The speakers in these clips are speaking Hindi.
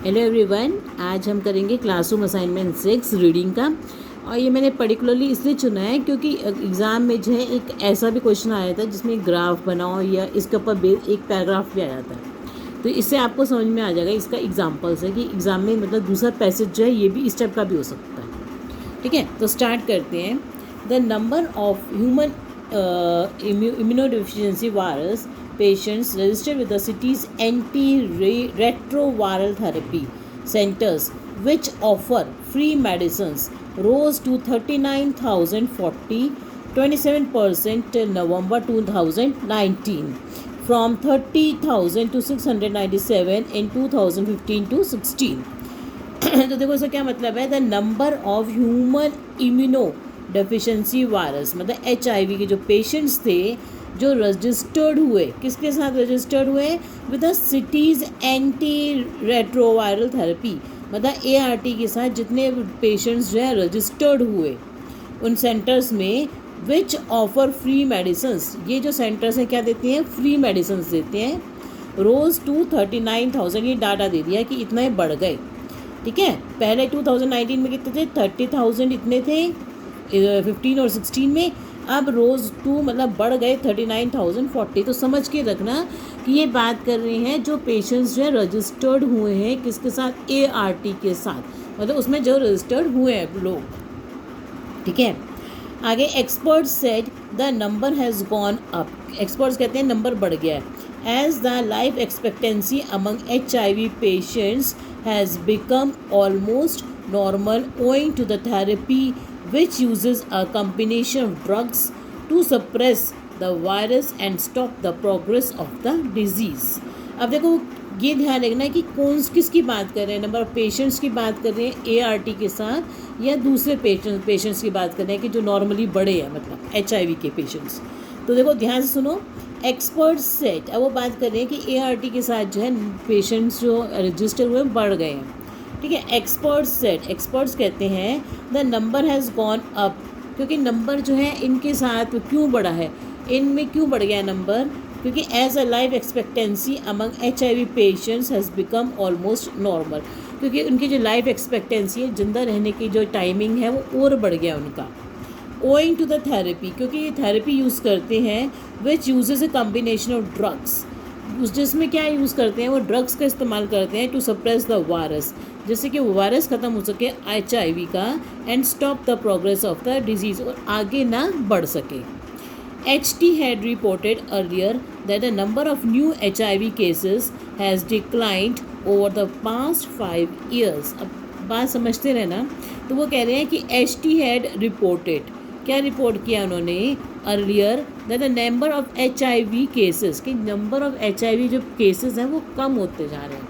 हेलो एवरीवन, आज हम करेंगे क्लासरूम असाइनमेंट 6 रीडिंग का। और ये मैंने पर्टिकुलरली इसलिए चुना है क्योंकि एग्ज़ाम में जो है एक ऐसा भी क्वेश्चन आया था जिसमें ग्राफ बनाओ या इसके ऊपर एक पैराग्राफ भी आ जाता है। तो इससे आपको समझ में आ जाएगा, इसका एग्जाम्पल्स है कि एग्ज़ाम में मतलब दूसरा पैसेज जो है ये भी इस टाइप का भी हो सकता है। ठीक है, तो स्टार्ट करते हैं। The number of human immunodeficiency virus patients registered with the city's anti-retroviral therapy centers which offer free medicines rose to 39,040, 27% till November 2019 from 30,000 to 697 in 2015 to 16. तो देखो इसका क्या मतलब है, the number of human immuno deficiency virus मतलब HIV के जो पेशेंट्स थे जो रजिस्टर्ड हुए, किसके साथ रजिस्टर्ड हुए, with the cities anti retroviral therapy मतलब ART के साथ जितने पेशेंट्स जो है रजिस्टर्ड हुए उन सेंटर्स में, विच ऑफर फ्री मेडिसिन्स, ये जो सेंटर्स हैं क्या देते हैं, फ्री मेडिसिन्स देते हैं। रोज़ टू 39,000 ये डाटा दे दिया कि इतना ही बढ़ गए। ठीक है, पहले 2019 में कितने थे, 30,000 इतने थे 15 और 16 में, अब रोज़ टू मतलब बढ़ गए 39,040। तो समझ के रखना कि ये बात कर रहे हैं जो पेशेंट्स जो है रजिस्टर्ड हुए हैं किसके साथ, ART के साथ, मतलब उसमें जो रजिस्टर्ड हुए हैं लोग। ठीक है, आगे experts said the number has gone up, experts कहते हैं नंबर बढ़ गया है। As the life expectancy among HIV patients has become almost normal owing to the therapy which uses a combination of drugs to suppress the virus and stop the progress of the disease। अब देखो ये ध्यान रखना है कि किसकी बात कर रहे हैं, नंबर ऑफ पेशेंट्स की बात कर रहे हैं ART के साथ या दूसरे पेशेंट्स की बात कर रहे हैं कि जो नॉर्मली बड़े हैं मतलब HIV के पेशेंट्स। तो देखो ध्यान से सुनो, एक्सपर्ट्स सेट, अब वो बात कर रहे हैं कि ART के साथ जो है पेशेंट्स जो रजिस्टर हुए बढ़ गए हैं। ठीक है, एक्सपर्ट्स सेट, एक्सपर्ट्स कहते हैं the number has gone up, क्योंकि नंबर जो है इनके साथ क्यों बढ़ा है, इनमें क्यों बढ़ गया नंबर, क्योंकि as a life expectancy among HIV patients has become almost normal, क्योंकि उनकी जो लाइफ एक्सपेक्टेंसी है, जिंदा रहने की जो टाइमिंग है वो और बढ़ गया उनका। ओइंग टू द थेरेपी, क्योंकि ये थेरेपी यूज़ करते हैं which uses a combination of drugs, जिसमें क्या यूज़ करते हैं, वो ड्रग्स का इस्तेमाल करते हैं टू सप्रेस द वायरस, जिससे कि वो वायरस ख़त्म हो सके HIV का, and stop the progress of the disease, और आगे ना बढ़ सके। HT had reported earlier that the number of new HIV cases has declined over the past 5 years। अब बात समझते रहना, तो वो कह रहे हैं कि HT had reported, क्या रिपोर्ट किया उन्होंने, earlier that the number of HIV cases, कि नंबर ऑफ HIV जो केसेस हैं वो कम होते जा रहे हैं,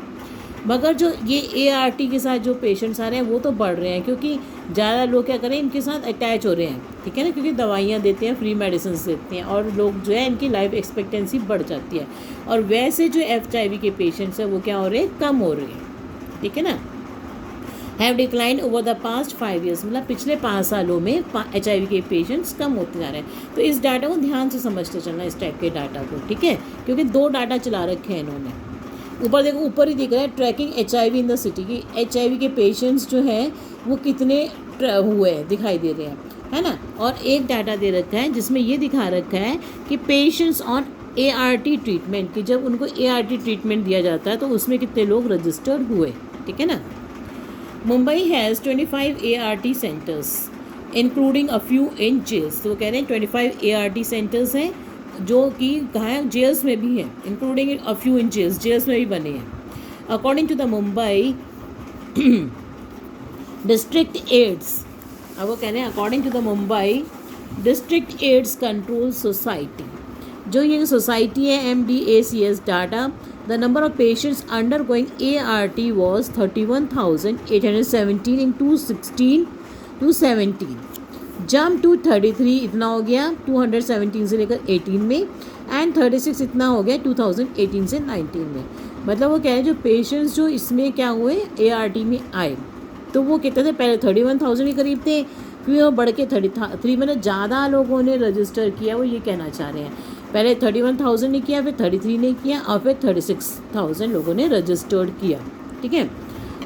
मगर जो ये ART के साथ जो पेशेंट्स आ रहे हैं वो तो बढ़ रहे हैं, क्योंकि ज़्यादा लोग क्या करें इनके साथ अटैच हो रहे हैं। ठीक है ना, क्योंकि दवाइयाँ देते हैं, फ्री मेडिसिन देते हैं, और लोग जो है इनकी लाइफ एक्सपेक्टेंसी बढ़ जाती है, और वैसे जो HIV के पेशेंट्स हैं वो क्या हो रहे हैं, कम हो रहे हैं। ठीक है ना, have decline over the past 5 years, मतलब पिछले 5 सालों में HIV के पेशेंट्स कम होते जा रहे हैं। तो इस डाटा को ध्यान से समझते चलना, इस टाइप के डाटा को। ठीक है, क्योंकि 2 डाटा चला रखे हैं इन्होंने। ऊपर देखो, ऊपर ही दिख रहा है tracking HIV in the city, की HIV के पेशेंट्स जो हैं वो कितने हुए हैं दिखाई दे रहे हैं, है ना। और एक डाटा दे रखा है जिसमें ये दिखा रखा है कि पेशेंट्स ऑन ART ट्रीटमेंट, कि जब उनको ART ट्रीटमेंट दिया जाता है तो उसमें कितने लोग रजिस्टर्ड हुए। ठीक है ना, Mumbai has 25 ART centres including a few in jails. तो वो कह रहे हैं 25 ART सेंटर्स हैं जो कि कहाँ है, जेल्स में भी हैं, including a few in jails, jails में भी बने हैं। According to the Mumbai district AIDS, अब वो कह रहे हैं according to the Mumbai district AIDS control society, जो ये सोसाइटी है MDACS data, the number of patients undergoing ART was 31,817 in 2016 to 17, jump to 33 इतना हो गया 217 से लेकर 18 में, एंड 36 इतना हो गया 2018 से 19 में। मतलब वो कह रहे हैं जो पेशेंट्स जो इसमें क्या हुए ART में आए, तो वो कितने थे, पहले 31,000 के करीब थे, फिर वो बढ़ के 33, मतलब ज़्यादा लोगों ने रजिस्टर किया, वो ये कहना चाह रहे हैं। पहले 31,000 ने किया, फिर 33 ने किया, और फिर 36,000 लोगों ने रजिस्टर्ड किया। ठीक है,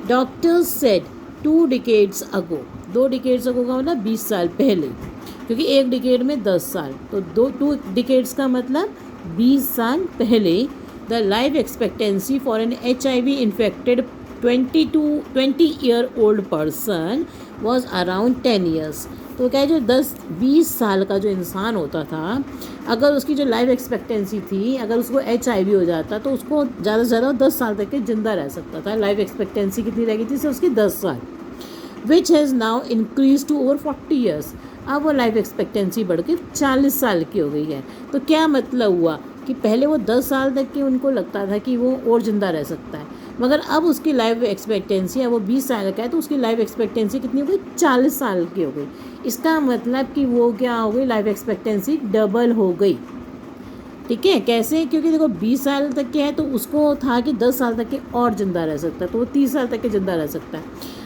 डॉक्टर्स सेड 2 डिकेड्स अगो, 2 डिकेड्स अगो का मतलब 20 साल पहले, क्योंकि एक डिकेड में 10 साल, तो 2 डिकेड्स का मतलब 20 साल पहले the life expectancy for an HIV infected 20-year-old person was around 10 years। तो क्या है, जो 10-20 साल का जो इंसान होता था, अगर उसकी जो लाइफ एक्सपेक्टेंसी थी, अगर उसको HIV हो जाता तो उसको ज़्यादा से ज़्यादा 10 साल तक के ज़िंदा रह सकता था। लाइफ एक्सपेक्टेंसी कितनी रह गई थी, सिर्फ उसकी 10 साल, which has now increase to over 40 years। अब वो लाइफ एक्सपेक्टेंसी बढ़ के 40 साल की हो गई है। तो क्या मतलब हुआ कि पहले वो 10 साल तक के उनको लगता था कि वो और ज़िंदा रह सकता है, मगर अब उसकी लाइफ एक्सपेक्टेंसी है, वो 20 साल का है, तो उसकी लाइफ एक्सपेक्टेंसी कितनी हो गई, 40 साल की हो गई। इसका मतलब कि वो क्या हो गई, लाइफ एक्सपेक्टेंसी डबल हो गई। ठीक है, कैसे, क्योंकि देखो 20 साल तक के है तो उसको था कि 10 साल तक के और ज़िंदा रह सकता है, तो वो 30 साल तक के ज़िंदा रह सकता है।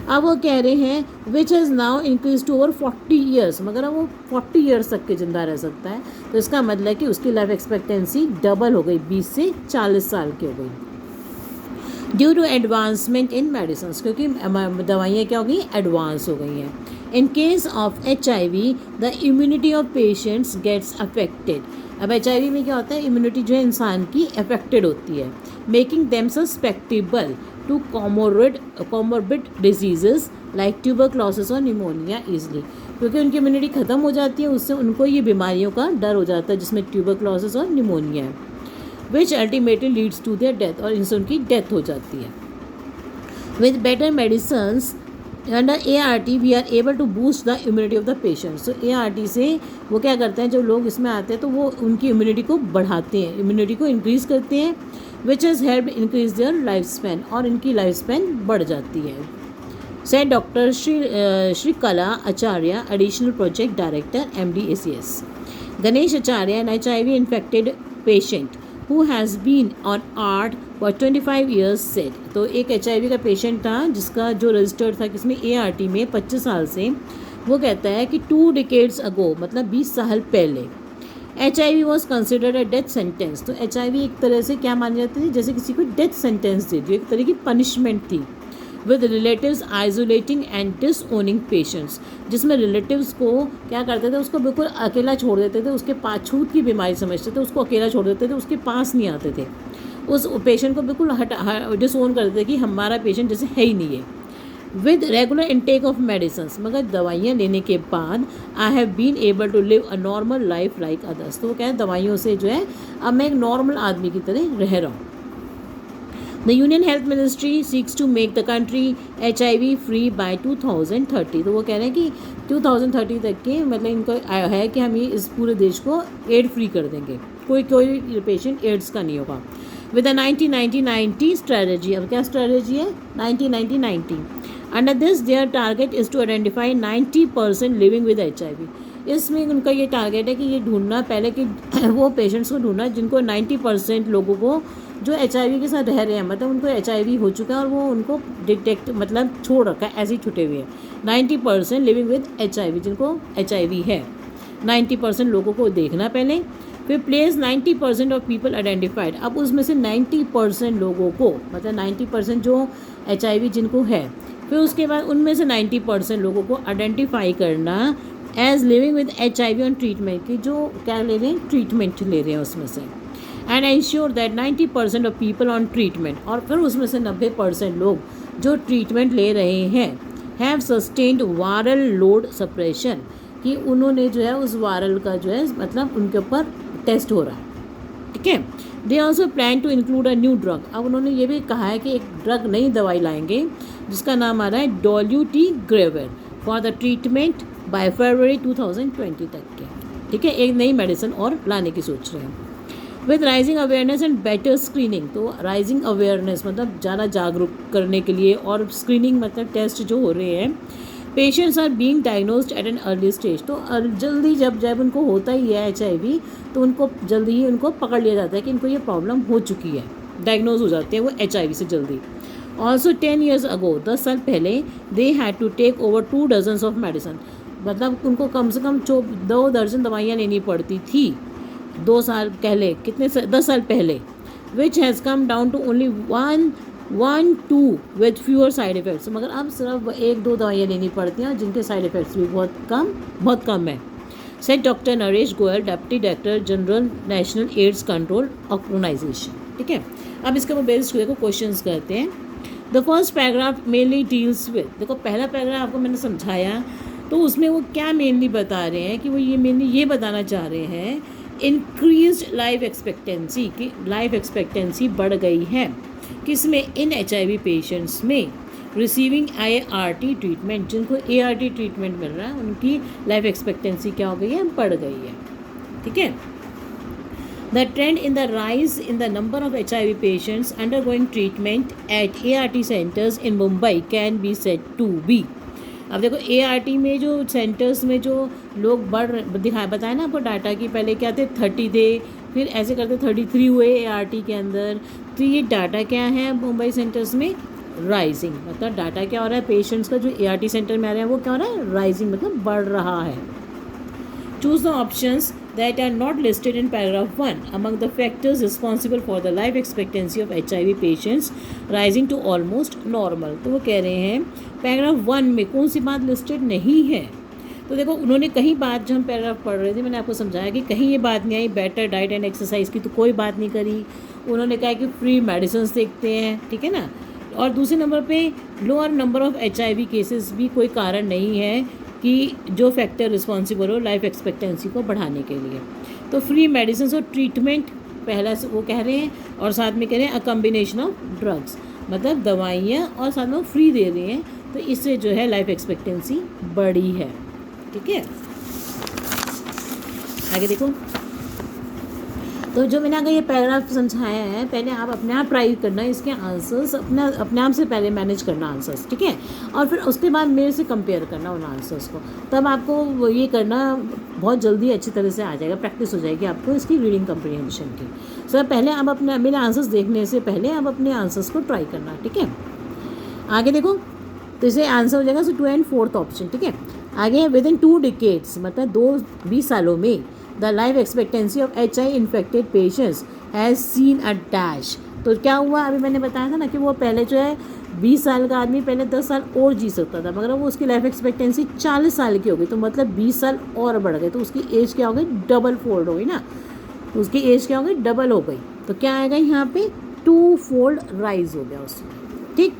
अब वो कह रहे हैं which has now increase to over 40 years, मगर अब वो 40 years तक के ज़िंदा रह सकता है। तो इसका मतलब है कि उसकी लाइफ एक्सपेक्टेंसी डबल हो गई, 20 से 40 साल की हो गई, due to advancement in medicine, क्योंकि दवाइयाँ क्या हो गई, एडवांस हो गई हैं। In case of HIV the immunity of patients gets affected. अब HIV में क्या होता है, इम्यूनिटी जो है इंसान की अफेक्टेड होती है, making them susceptible to comorbid diseases like tuberculosis और निमोनिया ईजिली, क्योंकि उनकी इम्यूनिटी ख़त्म हो जाती है, उससे उनको ये बीमारियों का डर हो जाता है, जिसमें ट्यूबरक्लोसिस और निमोनिया है, which ultimately leads to their death, और इनसे उनकी डेथ हो जाती है। With better medicines under ART we are able to boost the immunity of the patients. तो ART से वो क्या करते हैं, जब लोग इसमें आते हैं तो वो उनकी इम्यूनिटी को बढ़ाते हैं, इम्यूनिटी को इंक्रीज़ करते हैं, which has help increase their life span, और इनकी लाइफ स्पैन बढ़ जाती है। Said doctor Shri Kala Acharya, additional project director MD ACS। Ganesh Acharya, an HIV infected patient who has been on ART for 25 years said। तो एक HIV का पेशेंट था जिसका जो रजिस्टर्ड था किसमें, ART में 25 साल से, वो कहता है कि 2 decades ago, मतलब 20 साल पहले, HIV was considered a death sentence। तो HIV एक तरह से क्या मानी जाती थी, जैसे किसी को डेथ सेंटेंस दे दी, एक तरह की पनिशमेंट थी। With relatives isolating and disowning patients, जिसमें रिलेटिव्स को क्या करते थे, उसको बिल्कुल अकेला छोड़ देते थे, उसके पास छूत की बीमारी समझते थे, उसको अकेला छोड़ देते थे, उसके पास नहीं आते थे, उस पेशेंट को बिल्कुल डिसओन कर देते थे कि हमारा पेशेंट जैसे है ही नहीं है। With regular intake of medicine, मगर दवाइयाँ लेने के बाद I have been able to live a normal life like others. तो वो क्या है, दवाइयों से जो है अब मैं एक नॉर्मल आदमी की तरह रह रहा हूँ। The Union Health Ministry seeks to make the country HIV free by 2030। तो वो कह रहे हैं कि 2030 तक के मतलब इनको है कि हम ये इस पूरे देश को एड फ्री कर देंगे, कोई पेशेंट एड्स का नहीं होगा। विद द 1990 स्ट्रेटजी, अब क्या स्ट्रेटजी है, 1990। Under this their target is to identify 90% living with HIV। इसमें उनका ये टारगेट है कि ये ढूंढना पहले कि वो पेशेंट्स को ढूंढना जिनको 90% लोगों को जो HIV के साथ रह रहे हैं, मतलब उनको HIV हो चुका है और वो उनको डिटेक्ट मतलब छोड़ रखा है, ऐसे ही छुटे हुए हैं। 90% लिविंग विद HIV, जिनको HIV है, 90% लोगों को देखना पहले, फिर प्लेस 90% ऑफ पीपल आइडेंटिफाइड। अब उसमें से 90% लोगों को, मतलब 90% जो HIV जिनको है, फिर उसके बाद उनमें से 90% लोगों को आइडेंटिफाई करना as living with HIV on treatment, कि जो क्या ले रहे हैं, ट्रीटमेंट ले रहे हैं उसमें से, and ensure that 90% of people on treatment, और फिर उसमें से 90% लोग जो ट्रीटमेंट ले रहे हैं have sustained viral load suppression, कि उन्होंने जो है उस वायरल का जो है मतलब उनके ऊपर टेस्ट हो रहा है। ठीक है, they also plan to include a new drug. अब उन्होंने ये भी कहा है कि एक ड्रग नई दवाई लाएंगे जिसका नाम आ रहा है डोल्यूटिग्रेविर फॉर द ट्रीटमेंट बाय फरवरी 2020 तक के। ठीक है, एक नई मेडिसिन और लाने की सोच रहे हैं। With rising awareness and better screening, तो राइजिंग अवेयरनेस मतलब ज़्यादा जागरूक करने के लिए, और स्क्रीनिंग मतलब टेस्ट जो हो रहे हैं, patients are being diagnosed at an early stage. तो जल्दी जब उनको होता ही है HIV, तो उनको जल्दी ही उनको पकड़ लिया जाता है कि इनको ये प्रॉब्लम हो चुकी है, डायग्नोज हो जाते हैं वो HIV से जल्दी। ऑल्सो 10 years ago, 10 साल पहले, they had to take over 2 dozens of medicine, मतलब उनको कम से कम 2 दर्जन दवाइयाँ लेनी पड़ती थी 2 साल पहले, 10 साल पहले, which has come down to only 1 1 2 with fewer side effects, मगर अब सिर्फ 1-2 दवाइयाँ लेनी पड़ती हैं जिनके साइड इफ़ेक्ट्स भी बहुत कम है। Said doctor Naresh Goyal, deputy director general national AIDS control organisation. ठीक है, अब इसके ऊपर बेस्ड देखो क्वेश्चंस करते हैं। The first paragraph mainly deals with, देखो पहला पैराग्राफ आपको मैंने समझाया, तो उसमें वो क्या मेनली बता रहे हैं कि वो ये मेनली ये बताना चाह रहे हैं इंक्रीज्ड लाइफ एक्सपेक्टेंसी, कि लाइफ एक्सपेक्टेंसी बढ़ गई है किसमें, इन HIV पेशेंट्स में रिसीविंग ART ट्रीटमेंट, जिनको ART ट्रीटमेंट मिल रहा है उनकी लाइफ एक्सपेक्टेंसी क्या हो गई है, बढ़ गई है। ठीक है, the trend in the rise in the number of HIV patients undergoing treatment at ART centres in Mumbai can be said to be. अब देखो ART में जो सेंटर्स में जो लोग बताया ना आपको डाटा की, पहले क्या थे 30 थे, फिर ऐसे करते 33 हुए ART के अंदर, तो ये डाटा क्या है मुंबई सेंटर्स में, राइजिंग, मतलब डाटा क्या हो रहा है पेशेंट्स का जो ART सेंटर में आ रहे हैं वो क्या हो रहा है, राइजिंग, मतलब बढ़ रहा है। Choose the options that are not listed in paragraph 1 among the factors responsible for the life expectancy of HIV patients rising to almost normal। तो वो कह रहे हैं पैराग्राफ 1 में कौन सी बात लिस्टेड नहीं है, तो देखो उन्होंने कहीं बात, जो हम पैराग्राफ पढ़ रहे थे मैंने आपको समझाया कि कहीं ये बात नहीं I better diet and exercise की, तो कोई बात नहीं करी। उन्होंने कहा कि फ्री मेडिसिन देखते हैं, ठीक है ना, और दूसरे नंबर पे lower number of HIV cases भी कोई कारण नहीं है कि जो फैक्टर रिस्पॉन्सिबल हो लाइफ एक्सपेक्टेंसी को बढ़ाने के लिए। तो फ्री मेडिसिन और ट्रीटमेंट पहला से वो कह रहे हैं, और साथ में कह रहे हैं अ कम्बिनेशन ऑफ ड्रग्स, मतलब दवाइयाँ और साथ में वो फ्री दे रहे हैं, तो इससे जो है लाइफ एक्सपेक्टेंसी बढ़ी है। ठीक है, आगे देखो, तो जो मैंने अगर ये पैराग्राफ समझाया है, पहले आप अपने आप ट्राई करना इसके आंसर्स, अपने आप से पहले मैनेज करना आंसर्स, ठीक है, और फिर उसके बाद मेरे से कंपेयर करना उन आंसर्स को, तब आपको ये करना बहुत जल्दी अच्छी तरह से आ जाएगा, प्रैक्टिस हो जाएगी आपको इसकी रीडिंग कम्प्रीहेंशन की। सर पहले आप अपने मेरे आंसर्स देखने से पहले आप अपने आंसर्स को ट्राई करना, ठीक है। आगे देखो, तो इसे आंसर हो जाएगा 2 and 4th ऑप्शन, ठीक है। आगे विद इन 2 decades, मतलब 20 सालों में the life expectancy of HIV infected patients has seen a dash. तो क्या हुआ, अभी मैंने बताया था ना कि वो पहले जो है 20 साल का आदमी पहले 10 साल और जी सकता था, मगर वो उसकी लाइफ एक्सपेक्टेंसी 40 साल की हो गई, तो मतलब 20 साल और बढ़ गए, तो उसकी एज क्या हो गई, डबल फोल्ड हो गई ना, तो उसकी एज क्या हो गई, डबल हो गई। तो क्या आएगा यहाँ पे, 2 fold राइज हो गया उसमें, ठीक।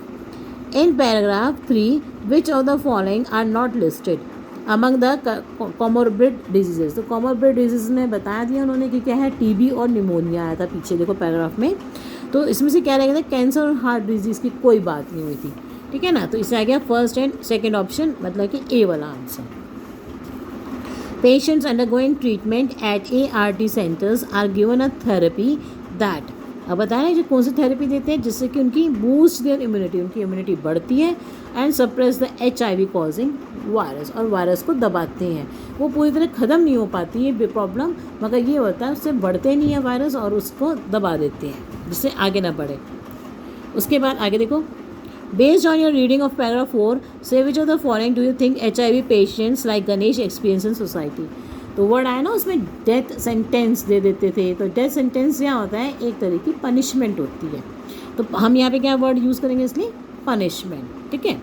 In paragraph 3 which of the following are not listed among the comorbid diseases. तो कॉमोर्बिड डिजीज ने बता दिया उन्होंने कि क्या है, TB और निमोनिया आया था पीछे देखो पैराग्राफ में, तो इसमें से क्या रहेगा, कैंसर और हार्ट डिजीज़ की कोई बात नहीं हुई थी, ठीक है ना। तो इससे आ गया 1st and 2nd ऑप्शन, मतलब कि A वाला answer. Patients undergoing treatment at ART centres are given a therapy that, अब बताया जो कौन सी थेरेपी देते हैं जिससे कि उनकी बूस्ट देयर इम्यूनिटी, उनकी इम्यूनिटी बढ़ती है, and suppress the HIV causing virus, और वायरस को दबाते हैं। वो पूरी तरह ख़त्म नहीं हो पाती है प्रॉब्लम, मगर ये होता है उससे बढ़ते नहीं है वायरस और उसको दबा देते हैं जिससे आगे ना बढ़े। उसके बाद आगे देखो, based on your reading of paragraph 4 से विच of the following do you think HIV patients like Ganesh experience in society. तो वर्ड आया ना उसमें, डेथ सेंटेंस दे देते थे, तो डेथ सेंटेंस क्या होता है, एक तरह की पनिशमेंट होती है, तो हम यहाँ पे क्या वर्ड यूज़ करेंगे इसलिए, पनिशमेंट, ठीक है।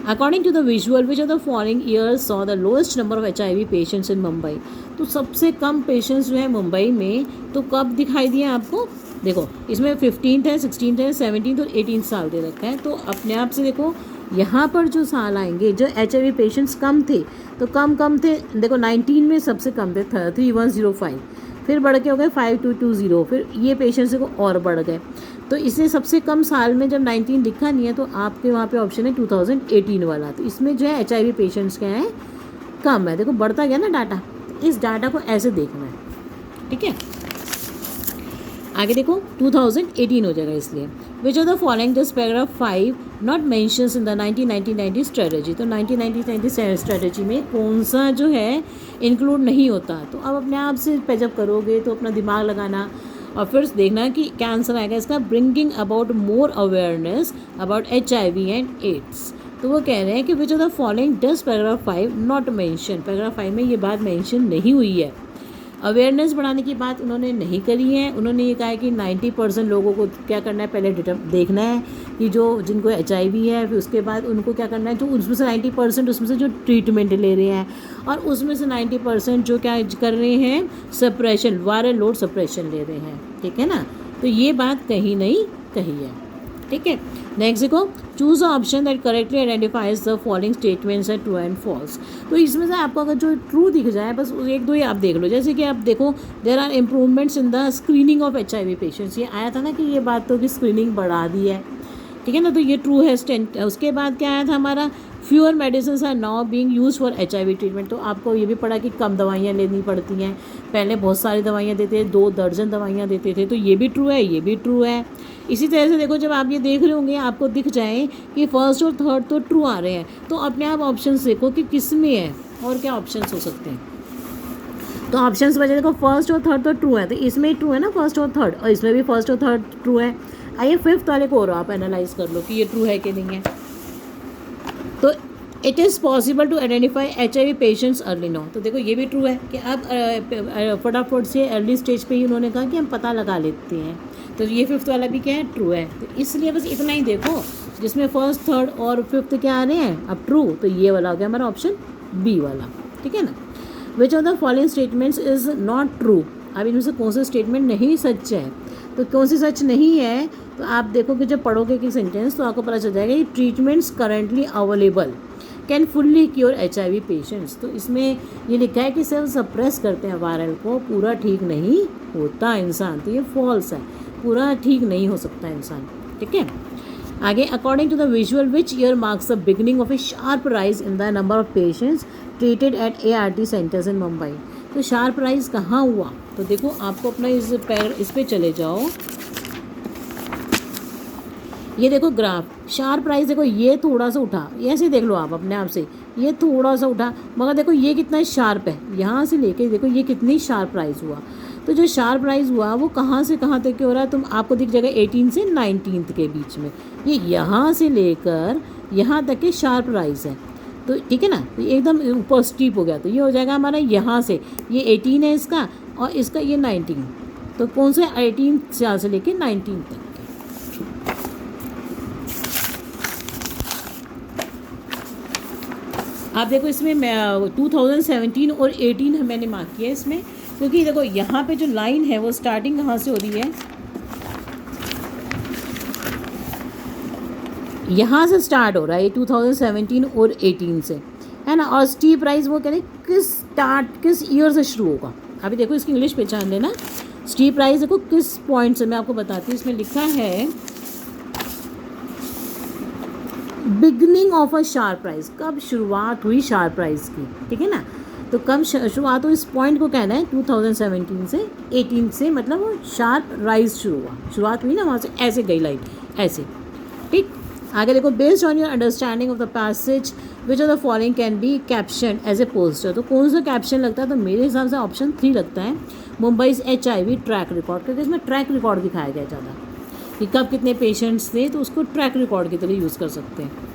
According to the visual which of the following years saw the lowest number of HIV patients in Mumbai. तो सबसे कम पेशेंट्स जो है मुंबई में, तो कब दिखाई दिए आपको, देखो इसमें 15th है, 16th है, 17th और 18th साल दे रखा है, तो अपने आप से देखो यहाँ पर जो साल आएंगे जो HIV पेशेंट्स कम थे, तो कम थे, देखो 19 में सबसे कम थे 3105, फिर बढ़ के हो गए 5220, फिर ये पेशेंट्स देखो और बढ़ गए, तो इससे सबसे कम साल में जब 19 लिखा नहीं है तो आपके वहाँ पे ऑप्शन है 2018 वाला, तो इसमें जो है HIV पेशेंट्स क्या है, कम है, देखो बढ़ता गया ना डाटा, इस डाटा को ऐसे देखना है, ठीक है। आगे देखो 2018 हो जाएगा, इसलिए विच of the following this paragraph 5 not mentions in the 1990 strategy. तो 1990 स्ट्रेटजी में कौन सा जो है इंक्लूड नहीं होता, तो अब अपने आप से जब करोगे तो अपना दिमाग लगाना और फिर देखना कि क्या आंसर आएगा इसका, bringing about more awareness about HIV and AIDS. तो वो कह रहे हैं कि which of the following does paragraph 5 not mention, paragraph 5 में ये बात मेंशन नहीं हुई है। अवेयरनेस बढ़ाने की बात उन्होंने नहीं करी है। उन्होंने ये कहा है कि 90% लोगों को क्या करना है, पहले देखना है कि जो जिनको HIV है, फिर उसके बाद उनको क्या करना है, जो उसमें से 90% उसमें से जो ट्रीटमेंट ले रहे हैं, और उसमें से 90% जो क्या कर रहे हैं, सप्रेशन, वायरल लोड सप्रेशन ले रहे हैं। ठीक है ना, तो ये बात कहीं नहीं कही है। ठीक है, नेक्स्ट देखो, choose a option that correctly identifies the following statements है ट्रू एंड फॉल्स। तो इसमें से आपको अगर जो ट्रू दिख जाए, बस एक दो ही आप देख लो। जैसे कि आप देखो, there are improvements in the screening of HIV patients. ये आया था ना कि ये बात तो कि स्क्रीनिंग बढ़ा दी है। ठीक है ना, तो ये ट्रू है। उसके बाद क्या आया था हमारा, fewer medicine are now being use for HIV treatment. तो आपको ये भी पढ़ा कि कम दवाइयाँ लेनी पड़ती हैं, पहले बहुत सारी दवाइयाँ देते थे, 2 दर्जन दवाइयाँ देते थे। तो ये भी ट्रू है, ये भी ट्रू है। इसी तरह से देखो, जब आप ये देख रहे होंगे, आपको दिख जाए कि फर्स्ट और थर्ड तो ट्रू आ रहे हैं, तो अपने आप ऑप्शंस देखो कि किस में है और क्या ऑप्शंस हो सकते हैं। तो ऑप्शंस वजह देखो, फर्स्ट और थर्ड तो ट्रू है, तो इसमें ही ट्रू है ना फर्स्ट और थर्ड, और इसमें भी फर्स्ट और थर्ड ट्रू है। आइए फिफ्थ वाले को और आप एनालाइज कर लो कि ये ट्रू है कि नहीं है। तो it is possible to identify HIV patients early no. तो देखो ये भी ट्रू है कि अब फटाफट से अर्ली स्टेज पे ही उन्होंने कहा कि हम पता लगा लेते हैं। तो ये फिफ्थ वाला भी क्या है, ट्रू है। तो इसलिए बस इतना ही देखो, जिसमें फर्स्ट, थर्ड और फिफ्थ क्या आ रहे हैं अब ट्रू, तो ये वाला हो गया हमारा ऑप्शन बी वाला। ठीक है ना, विच of the following statements is not true. अब इनमें से कौन सा स्टेटमेंट नहीं सच है, तो कौन सी सच नहीं है, तो आप देखो कि जब पढ़ोगे कि सेंटेंस तो आपको पता चल जाएगा कि treatments currently available can fully cure HIV patients. तो इसमें ये लिखा है कि सिर्फ सप्रेस करते हैं वायरल को, पूरा ठीक नहीं होता इंसान। तो ये फॉल्स है, पूरा ठीक नहीं हो सकता इंसान। ठीक है, आगे, according to the visual which year marks the beginning of a sharp rise in the number of patients treated at ART centres in Mumbai. तो शार्प राइज कहाँ हुआ, तो देखो आपको अपना इस पे चले जाओ, ये देखो ग्राफ, शार्प राइज देखो, ये थोड़ा सा उठा, ऐसे देख लो आप अपने आप से, ये थोड़ा सा उठा, मगर देखो ये कितना शार्प है, यहाँ से लेके देखो ये कितनी शार्प राइज हुआ। तो जो शार्प राइज हुआ वो कहाँ से कहाँ तक हो रहा है, तुम आपको दिख जाएगा 18 से 19 के बीच में, ये यहाँ से लेकर यहाँ तक के शार्प राइज है। तो ठीक है ना, तो एकदम ऊपर स्टीप हो गया, तो ये हो जाएगा हमारा यहाँ से, ये 18 है इसका, और इसका ये 19। तो कौन से 18 से लेके 19 तक। आप देखो इसमें 2017 और 18 मैंने मार्क किया है इसमें, क्योंकि देखो यहाँ पे जो लाइन है वो स्टार्टिंग कहाँ से हो रही है, यहाँ से स्टार्ट हो रहा है 2017 और 18 से, है ना। और स्टीप राइज वो कह रहे किस ईयर से शुरू होगा। अभी देखो इसकी इंग्लिश पहचान लेना, स्टीप राइज देखो किस पॉइंट से, मैं आपको बताती हूँ। इसमें लिखा है beginning of a sharp rise, कब शुरुआत हुई शार्प राइज की। ठीक है ना, तो कब शुरुआत हुई, इस पॉइंट को कहना है 2017 से 18 से, मतलब वो शार्प राइज शुरू हुआ, शुरुआत हुई ना वहाँ से, ऐसे गई लाइन ऐसे। ठीक, आगे देखो, based on your understanding of the passage which of the following can be caption as a poster. तो कौन सा कैप्शन लगता है, तो मेरे हिसाब से ऑप्शन 3 लगता है, मुंबई HIV ट्रैक रिकॉर्ड, क्योंकि इसमें ट्रैक रिकॉर्ड दिखाया गया ज़्यादा कि कब कितने पेशेंट्स थे, तो उसको ट्रैक रिकॉर्ड की तरह यूज़ कर सकते हैं।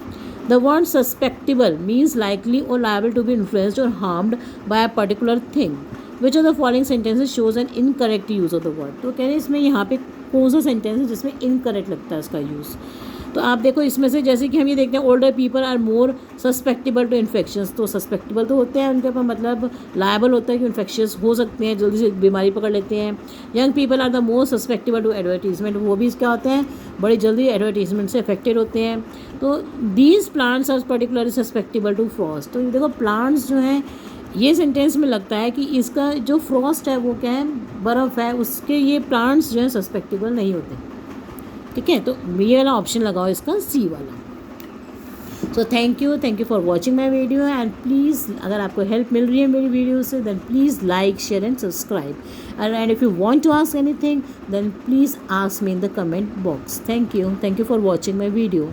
The word suspectable means likely और लायबल टू बी इन्फ्लुएंस्ड और harmed by a particular thing, which of the following sentences shows an incorrect use of the word. तो कह रहे हैं इसमें यहाँ पे कौन सा सेंटेंस है जिसमें इनकरेक्ट लगता है इसका यूज़। तो आप देखो इसमें से, जैसे कि हम ये देखते हैं, older people are more susceptible to infections. तो सस्पेक्टेबल तो होते हैं, उनके ऊपर मतलब लायबल होता है कि इन्फेक्शियस हो सकते हैं, जल्दी से बीमारी पकड़ लेते हैं। Young people are the more susceptible to advertisement, वो भी क्या होते हैं, बड़ी जल्दी एडवर्टीजमेंट से अफेक्टेड होते हैं। तो these plants are particularly susceptible to frost. तो देखो प्लांट्स जो हैं, ये सेंटेंस में लगता है कि इसका जो फ्रॉस्ट है वो क्या है, बर्फ़ है, उसके ये प्लांट्स जो है सस्पेक्टेबल नहीं होते। ठीक है, तो ये वाला ऑप्शन लगाओ इसका, सी वाला। So thank you for watching my video, and please अगर आपको हेल्प मिल रही है मेरी वीडियो से, then please like, share and subscribe, and if you want to ask anything then please ask me in the comment box. Thank you for watching my video.